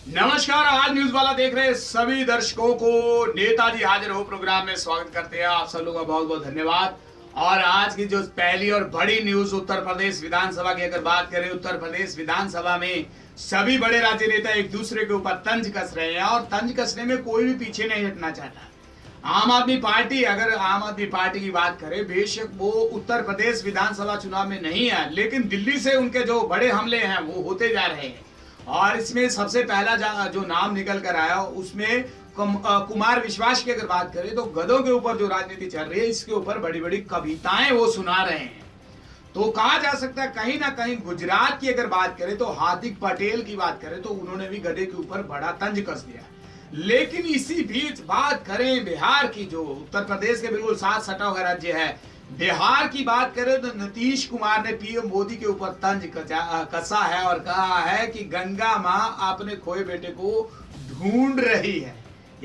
नमस्कार। आज न्यूज वाला देख रहे सभी दर्शकों को नेताजी हाजिर हो प्रोग्राम में स्वागत करते हैं। आप सब लोगों का बहुत बहुत धन्यवाद। और आज की जो पहली और बड़ी न्यूज उत्तर प्रदेश विधानसभा की अगर बात करें, उत्तर प्रदेश विधानसभा में सभी बड़े राज्य नेता एक दूसरे के ऊपर तंज कस रहे हैं और तंज कसने में कोई भी पीछे नहीं हटना चाहता। आम आदमी पार्टी, अगर आम आदमी पार्टी की बात करें, बेशक वो उत्तर प्रदेश विधानसभा चुनाव में नहीं है, लेकिन दिल्ली से उनके जो बड़े हमले हैं वो होते जा रहे हैं। और इसमें सबसे पहला जो नाम निकल कर आया उसमें कुमार विश्वास की अगर बात करें तो गधों के ऊपर जो राजनीति चल रही है इसके ऊपर बड़ी बड़ी कविताएं वो सुना रहे हैं। तो कहा जा सकता है कहीं ना कहीं गुजरात की अगर बात करें तो हार्दिक पटेल की बात करें तो उन्होंने भी गधे के ऊपर बड़ा तंज कस दिया। लेकिन इसी बीच बात करें बिहार की, जो उत्तर प्रदेश के बिल्कुल साथ सटा हुआ राज्य है, बिहार की बात करें तो नीतीश कुमार ने पीएम मोदी के ऊपर तंज कसा है और कहा है कि गंगा मां अपने खोए बेटे को ढूंढ रही है।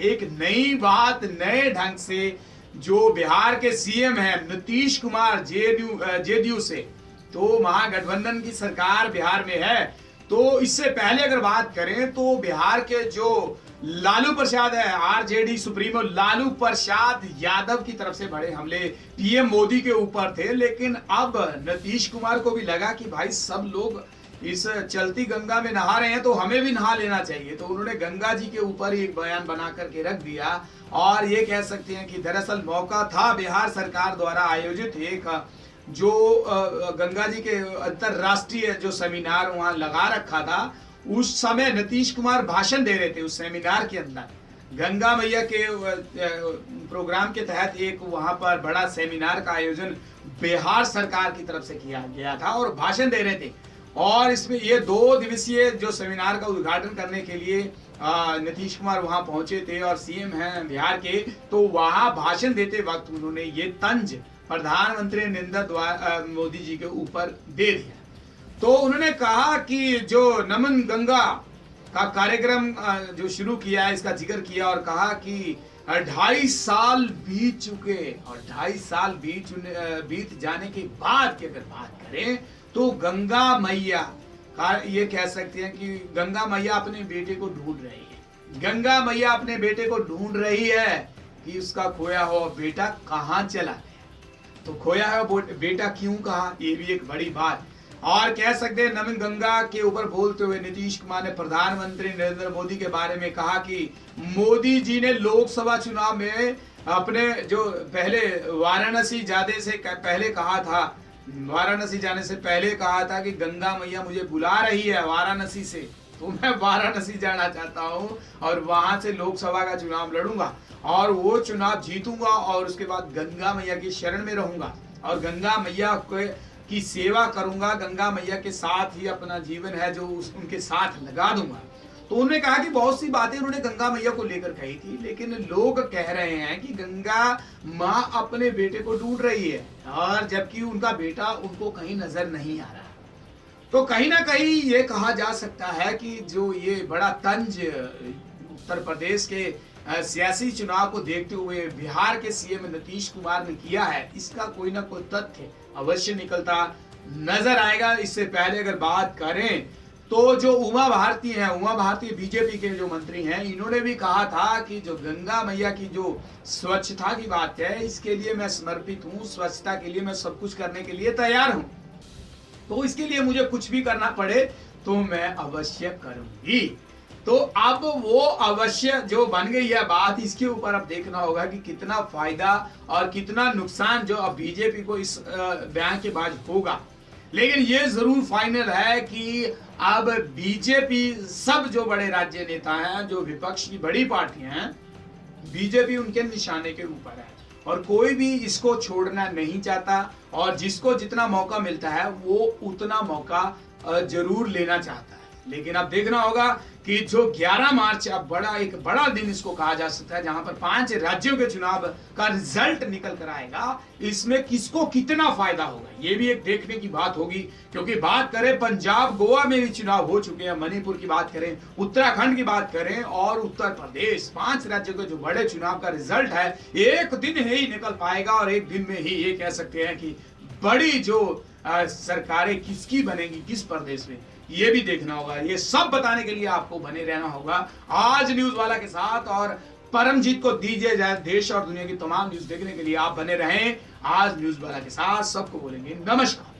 एक नई बात नए ढंग से जो बिहार के सीएम हैं नीतीश कुमार जेडीयू से, तो महागठबंधन की सरकार बिहार में है। तो इससे पहले अगर बात करें तो बिहार के जो लालू प्रसाद है, आरजेडी सुप्रीमो लालू प्रसाद यादव की तरफ से बड़े हमले पीएम मोदी के ऊपर थे। लेकिन अब नीतीश कुमार को भी लगा कि भाई सब लोग इस चलती गंगा में नहा रहे हैं तो हमें भी नहा लेना चाहिए। तो उन्होंने गंगा जी के ऊपर एक बयान बना करके रख दिया और ये कह सकते हैं कि दरअसल मौका था बिहार सरकार द्वारा आयोजित एक जो गंगा जी के अंतरराष्ट्रीय जो सेमिनार वहां लगा रखा था, उस समय नीतीश कुमार भाषण दे रहे थे। उस सेमिनार के अंदर गंगा मैया के प्रोग्राम के तहत एक वहां पर बड़ा सेमिनार का आयोजन बिहार सरकार की तरफ से किया गया था और भाषण दे रहे थे। और इसमें ये 2 दिवसीय जो सेमिनार का उद्घाटन करने के लिए नीतीश कुमार वहां पहुंचे थे और सीएम हैं बिहार के, तो वहां भाषण देते वक्त उन्होंने ये तंज प्रधानमंत्री नरेंद्र मोदी जी के ऊपर दे दिया। तो उन्होंने कहा कि जो नमन गंगा का कार्यक्रम जो शुरू किया है इसका जिक्र किया और कहा कि 2.5 साल बीत चुके और 2.5 साल बीत जाने के बाद की अगर बात करें तो गंगा मैया का ये कह सकते हैं कि गंगा मैया अपने बेटे को ढूंढ रही है। गंगा मैया अपने बेटे को ढूंढ रही है कि उसका खोया हुआ बेटा कहाँ चला गया। तो खोया है बेटा क्यों कहा, ये भी एक बड़ी बात। और कह सकते हैं नमन गंगा के ऊपर बोलते हुए नीतीश कुमार ने प्रधानमंत्री नरेंद्र मोदी के बारे में कहा कि मोदी जी ने लोकसभा चुनाव में अपने जो पहले वाराणसी जाने से पहले कहा था कि गंगा मैया मुझे बुला रही है वाराणसी से, तो मैं वाराणसी जाना चाहता हूं और वहां से लोकसभा का चुनाव लड़ूंगा और वो चुनाव जीतूंगा और उसके बाद गंगा मैया की शरण में रहूंगा और गंगा मैया की सेवा करूंगा। गंगा मैया के साथ ही अपना जीवन है जो उनके साथ लगा दूंगा। तो उन्होंने कहा कि बहुत सी बातें उन्होंने गंगा मैया को लेकर कही थी, लेकिन लोग कह रहे हैं कि गंगा मां अपने बेटे को ढूंढ रही है और जबकि उनका बेटा उनको कहीं नजर नहीं आ रहा। तो कहीं ना कहीं ये कहा जा सकता है कि जो ये बड़ा तंज उत्तर प्रदेश के सियासी चुनाव को देखते हुए बिहार के सीएम नीतीश कुमार ने किया है, इसका कोई ना कोई तथ्य अवश्य निकलता नजर आएगा। इससे पहले अगर बात करें तो जो उमा भारती हैं, उमा भारती बीजेपी के जो मंत्री हैं, इन्होंने भी कहा था कि जो गंगा मैया की जो स्वच्छता की बात है इसके लिए मैं समर्पित हूँ, स्वच्छता के लिए मैं सब कुछ करने के लिए तैयार हूँ, तो इसके लिए मुझे कुछ भी करना पड़े तो मैं अवश्य करूंगी। तो अब वो अवश्य जो बन गई है बात, इसके ऊपर अब देखना होगा कि कितना फायदा और कितना नुकसान जो अब बीजेपी को इस बयान के बाद होगा। लेकिन ये जरूर फाइनल है कि अब बीजेपी सब जो बड़े राज्य नेता हैं, जो विपक्ष की बड़ी पार्टियां हैं, बीजेपी उनके निशाने के ऊपर है और कोई भी इसको छोड़ना नहीं चाहता और जिसको जितना मौका मिलता है वो उतना मौका जरूर लेना चाहता है। लेकिन अब देखना होगा कि जो 11 मार्च अब एक बड़ा दिन इसको कहा जा सकता है, जहां पर 5 राज्यों के चुनाव का रिजल्ट निकल कर आएगा, इसमें किसको कितना फायदा होगा ये भी एक देखने की बात होगी। क्योंकि बात करें पंजाब गोवा में भी चुनाव हो चुके हैं, मणिपुर की बात करें, उत्तराखंड की बात करें और उत्तर प्रदेश, 5 राज्यों के जो बड़े चुनाव का रिजल्ट है एक दिन ही निकल पाएगा और एक दिन में ही ये कह सकते हैं कि बड़ी जो सरकारें किसकी बनेगी किस प्रदेश में, ये भी देखना होगा। ये सब बताने के लिए आपको बने रहना होगा आज न्यूज वाला के साथ। और परमजीत को दीजिए जाए देश और दुनिया की तमाम न्यूज देखने के लिए आप बने रहें आज न्यूज वाला के साथ। सबको बोलेंगे नमस्कार।